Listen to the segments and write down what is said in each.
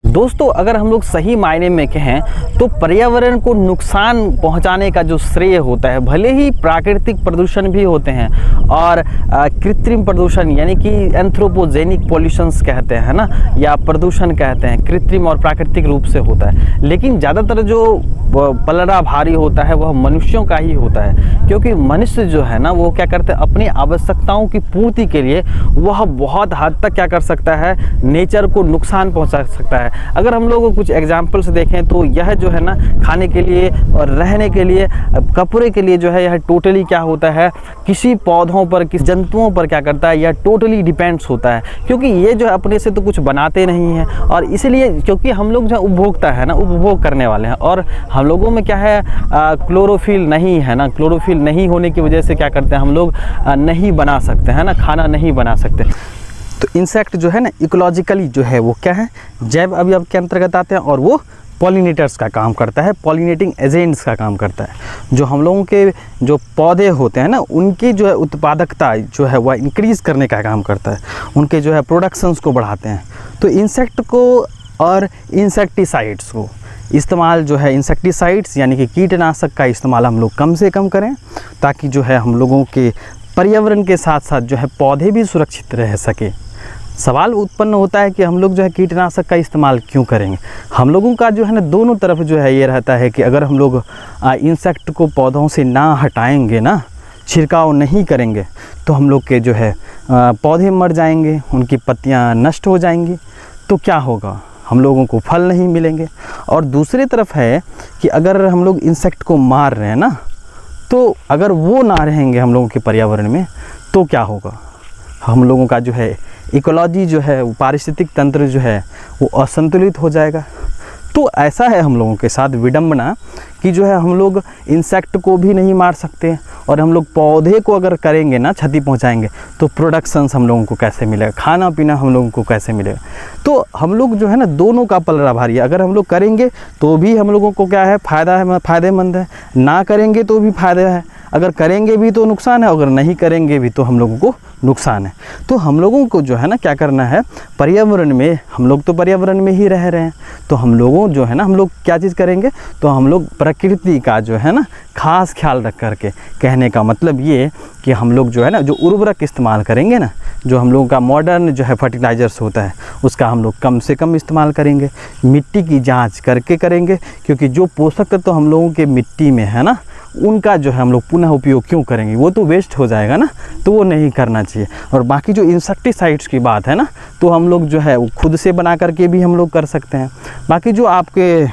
दोस्तों, अगर हम लोग सही मायने में कहें तो पर्यावरण को नुकसान पहुंचाने का जो श्रेय होता है, भले ही प्राकृतिक प्रदूषण भी होते हैं और कृत्रिम प्रदूषण यानी कि एंथ्रोपोजेनिक पॉल्यूशंस कहते हैं ना, या प्रदूषण कहते हैं, कृत्रिम और प्राकृतिक रूप से होता है। लेकिन ज़्यादातर जो पलड़ा भारी होता है वह मनुष्यों का ही होता है, क्योंकि मनुष्य जो है ना वो क्या करते हैं, अपनी आवश्यकताओं की पूर्ति के लिए वह बहुत हद तक क्या कर सकता है, नेचर को नुकसान पहुंचा सकता है। अगर हम लोग कुछ एग्जाम्पल्स देखें तो यह जो है ना खाने के लिए और रहने के लिए, कपड़े के लिए जो है, यह टोटली क्या होता है, किसी पौधों पर, किसी जंतुओं पर क्या करता है, यह टोटली डिपेंड्स होता है, क्योंकि ये जो है अपने से तो कुछ बनाते नहीं हैं। और इसलिए क्योंकि हम लोग जो है उपभोक्ता है ना, उपभोग करने वाले हैं, और हम लोगों में क्या है, क्लोरोफिल नहीं है ना, क्लोरोफिल नहीं होने की वजह से क्या करते हैं हम लोग, नहीं बना सकते हैं ना, खाना नहीं बना सकते। तो इंसेक्ट जो है ना इकोलॉजिकली जो है वो क्या है, जैव अवयव के अंतर्गत आते हैं, और वो पॉलिनेटर्स का काम करता है, पॉलिनेटिंग एजेंट्स का काम करता है। जो हम लोगों के जो पौधे होते हैं ना, उनकी जो है उत्पादकता जो है वह इंक्रीज़ करने का काम करता है, उनके जो है प्रोडक्शंस को बढ़ाते हैं। तो इंसेक्ट को और इंसेक्टिसाइड्स को इस्तेमाल जो है, इंसेक्टिसाइड्स यानी कि कीटनाशक का इस्तेमाल हम लोग कम से कम करें, ताकि जो है हम लोगों के पर्यावरण के साथ साथ जो है पौधे भी सुरक्षित रह सके। सवाल उत्पन्न होता है कि हम लोग जो है कीटनाशक का इस्तेमाल क्यों करेंगे। हम लोगों का जो है ना दोनों तरफ जो है ये रहता है कि अगर हम लोग इंसेक्ट को पौधों से ना हटाएंगे ना, छिड़काव नहीं करेंगे, तो हम लोग के जो है पौधे मर जाएंगे, उनकी पत्तियां नष्ट हो जाएंगी, तो क्या होगा, हम लोगों को फल नहीं मिलेंगे। और दूसरी तरफ है कि अगर हम लोग इंसेक्ट को मार रहे हैं ना, तो अगर वो ना रहेंगे हम लोगों के पर्यावरण में, तो क्या होगा, हम लोगों का जो है इकोलॉजी जो है, पारिस्थितिक तंत्र जो है वो असंतुलित हो जाएगा। तो ऐसा है हम लोगों के साथ विडंबना कि जो है हम लोग इंसेक्ट को भी नहीं मार सकते, और हम लोग पौधे को अगर करेंगे ना, क्षति पहुंचाएंगे, तो प्रोडक्शंस हम लोगों को कैसे मिलेगा, खाना पीना हम लोगों को कैसे मिलेगा। तो हम लोग जो है ना दोनों का पलड़ा भारी है। अगर हम लोग करेंगे तो भी हम लोगों को क्या है, फ़ायदा है, फ़ायदेमंद है, ना करेंगे तो भी फ़ायदा है। अगर करेंगे भी तो नुकसान है, अगर नहीं करेंगे भी तो हम लोगों को नुकसान है। तो हम लोगों को जो है ना क्या करना है, पर्यावरण में, हम लोग तो पर्यावरण में ही रह रहे हैं, तो हम लोगों जो है ना, हम लोग क्या चीज़ करेंगे, तो हम लोग प्रकृति का जो है ना खास ख्याल रख करके, कहने का मतलब ये कि हम लोग जो है ना जो उर्वरक इस्तेमाल करेंगे ना, जो हम लोगों का मॉडर्न जो है फर्टिलाइज़र्स होता है, उसका हम लोग कम से कम इस्तेमाल करेंगे। मिट्टी की जांच करके करेंगे, क्योंकि जो पोषक तत्व तो हम लोगों के मिट्टी में है ना, उनका जो है हम लोग पुनः उपयोग क्यों करेंगे, वो तो वेस्ट हो जाएगा ना, तो वो नहीं करना चाहिए। और बाकी जो इंसेक्टिसाइड्स की बात है ना, तो हम लोग जो है वो खुद से बना करके भी हम लोग कर सकते हैं। बाकी जो आपके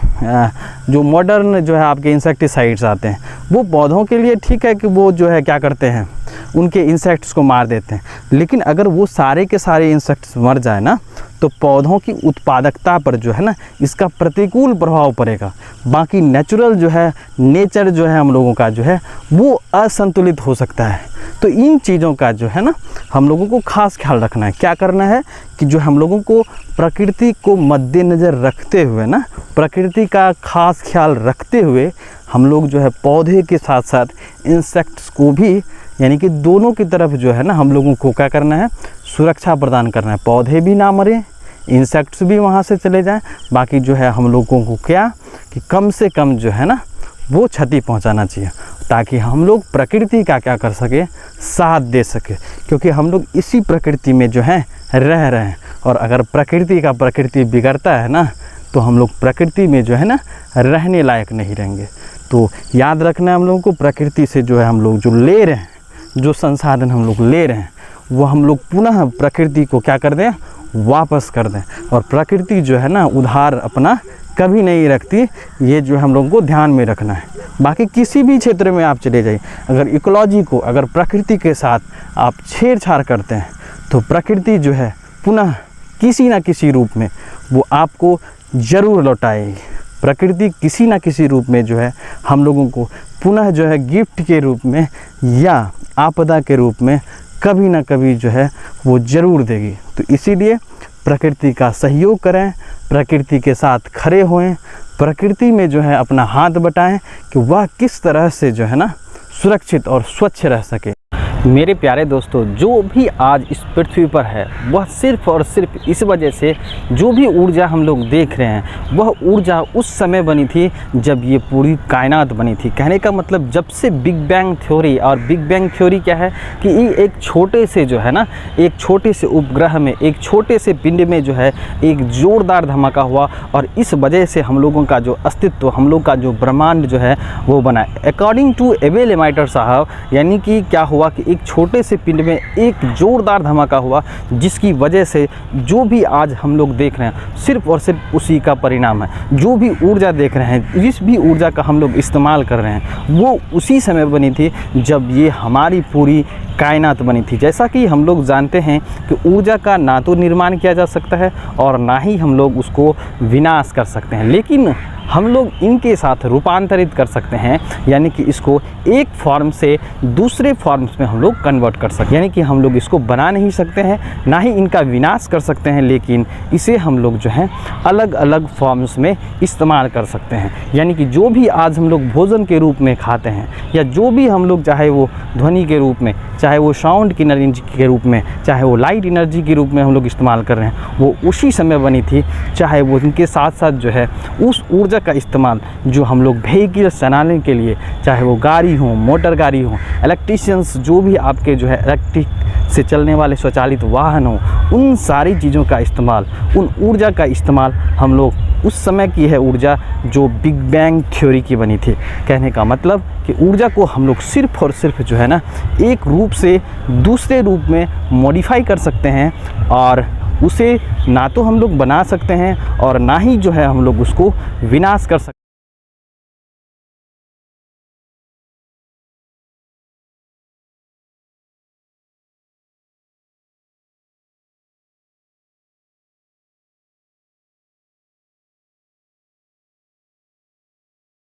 जो मॉडर्न जो है आपके इंसेक्टिसाइड्स आते हैं, वो पौधों के लिए ठीक है कि वो जो है क्या करते हैं, उनके इंसेक्ट्स को मार देते हैं। लेकिन अगर वो सारे के सारे इंसेक्ट्स मर जाए ना, तो पौधों की उत्पादकता पर जो है ना इसका प्रतिकूल प्रभाव पड़ेगा। बाकी नेचुरल जो है, नेचर जो है हम लोगों का जो है वो असंतुलित हो सकता है। तो इन चीज़ों का जो है ना हम लोगों को खास ख्याल रखना है। क्या करना है कि जो हम लोगों को प्रकृति को मद्देनज़र रखते हुए ना, प्रकृति का खास ख्याल रखते हुए हम लोग जो है पौधे के साथ साथ इंसेक्ट्स को भी, यानी कि दोनों की तरफ जो है ना हम लोगों को क्या करना है, सुरक्षा प्रदान करना है। पौधे भी ना मरें, इंसेक्ट्स भी वहाँ से चले जाएं। बाकी जो है हम लोगों को क्या कि कम से कम जो है ना वो क्षति पहुँचाना चाहिए, ताकि हम लोग प्रकृति का क्या कर सके, साथ दे सके। क्योंकि हम लोग इसी प्रकृति में जो है रह रहे हैं, और अगर प्रकृति बिगड़ता है ना, तो हम लोग प्रकृति में जो है ना रहने लायक नहीं रहेंगे। तो याद रखना है हम लोगों को, प्रकृति से जो है हम लोग जो ले रहे हैं, जो संसाधन हम लोग ले रहे हैं, वो हम लोग पुनः प्रकृति को क्या कर दें, वापस कर दें। और प्रकृति जो है ना उधार अपना कभी नहीं रखती, ये जो हम लोगों को ध्यान में रखना है। बाकी किसी भी क्षेत्र में आप चले जाइए, अगर इकोलॉजी को, अगर प्रकृति के साथ आप छेड़छाड़ करते हैं, तो प्रकृति जो है पुनः किसी न किसी रूप में वो आपको ज़रूर लौटाएगी। प्रकृति किसी न किसी रूप में जो है हम लोगों को पुनः जो है गिफ्ट के रूप में या आपदा के रूप में कभी ना कभी जो है वो ज़रूर देगी। तो इसीलिए प्रकृति का सहयोग करें, प्रकृति के साथ खड़े होएं, प्रकृति में जो है अपना हाथ बटाएं कि वह किस तरह से जो है ना सुरक्षित और स्वच्छ रह सके। मेरे प्यारे दोस्तों, जो भी आज इस पृथ्वी पर है वह सिर्फ़ और सिर्फ इस वजह से, जो भी ऊर्जा हम लोग देख रहे हैं वह ऊर्जा उस समय बनी थी जब ये पूरी कायनात बनी थी। कहने का मतलब जब से बिग बैंग थ्योरी, और बिग बैंग थ्योरी क्या है कि ये एक छोटे से जो है ना, एक छोटे से उपग्रह में, एक छोटे से पिंड में जो है एक ज़ोरदार धमाका हुआ और इस वजह से हम लोगों का जो अस्तित्व, हम लोग का जो ब्रह्मांड जो है वो बना। अकॉर्डिंग टू एबेल एमाइटर साहब, यानी कि क्या हुआ कि एक छोटे से पिंड में एक ज़ोरदार धमाका हुआ जिसकी वजह से जो भी आज हम लोग देख रहे हैं सिर्फ़ और सिर्फ उसी का परिणाम है। जो भी ऊर्जा देख रहे हैं, जिस भी ऊर्जा का हम लोग इस्तेमाल कर रहे हैं वो उसी समय बनी थी जब ये हमारी पूरी कायनात बनी थी। जैसा कि हम लोग जानते हैं कि ऊर्जा का ना तो निर्माण किया जा सकता है और ना ही हम लोग उसको विनाश कर सकते हैं, लेकिन हम लोग इनके साथ रूपांतरित कर सकते हैं, यानी कि इसको एक फॉर्म से दूसरे फॉर्म्स में हम लोग कन्वर्ट कर सकते हैं। यानी कि हम लोग इसको बना नहीं सकते हैं, ना ही इनका विनाश कर सकते हैं, लेकिन इसे हम लोग जो है अलग अलग फॉर्म्स में इस्तेमाल कर सकते हैं। यानी कि जो भी आज हम लोग भोजन के रूप में खाते हैं, या जो भी हम लोग चाहे वो ध्वनि के रूप में, चाहे वो साउंड की एनर्जी के रूप में, चाहे वो लाइट एनर्जी के रूप में हम लोग इस्तेमाल कर रहे हैं, वो उसी समय बनी थी। चाहे वो इनके साथ साथ जो है उस ऊर्जा का इस्तेमाल जो हम लोग व्हीकल्स चलाने के लिए, चाहे वो गाड़ी हो, मोटर गाड़ी हो, इलेक्ट्रिशियंस, जो भी आपके जो है इलेक्ट्रिक से चलने वाले स्वचालित वाहन हो, उन सारी चीज़ों का इस्तेमाल, उन ऊर्जा का इस्तेमाल हम लोग उस समय की है ऊर्जा जो बिग बैंग थ्योरी की बनी थी। कहने का मतलब कि ऊर्जा को हम लोग सिर्फ़ और सिर्फ जो है ना एक रूप से दूसरे रूप में मॉडिफाई कर सकते हैं, और उसे ना तो हम लोग बना सकते हैं और ना ही जो है हम लोग उसको विनाश कर सकते हैं।